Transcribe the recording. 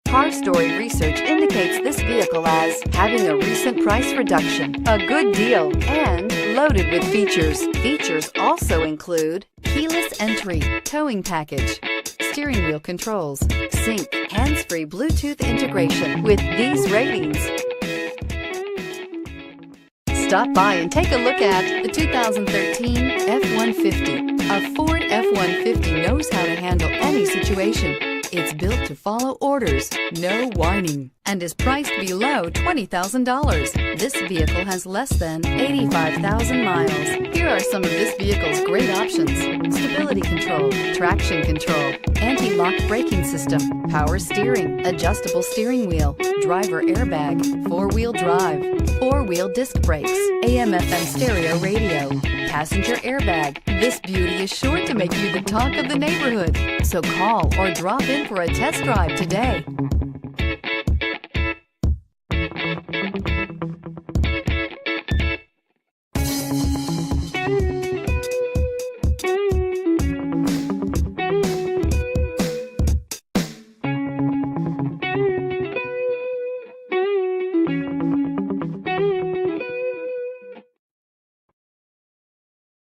Car Story research indicates this vehicle as having a recent price reduction, a good deal, and loaded with features. Features also include keyless entry, towing package, steering wheel controls, sync, hands-free Bluetooth integration. With these ratings, stop by and take a look at the 2013 F-150. A Ford F-150 knows how to handle any situation. It's built to follow orders, no whining, and is priced below $20,000. This vehicle has less than 85,000 miles. Here are some of this vehicle's great options: stability control, traction control, anti-lock braking system, power steering, adjustable steering wheel, driver airbag, four-wheel drive, four-wheel disc brakes, AM/FM stereo radio, passenger airbag. This beauty is sure to make you the talk of the neighborhood. So call or drop in for a test drive today.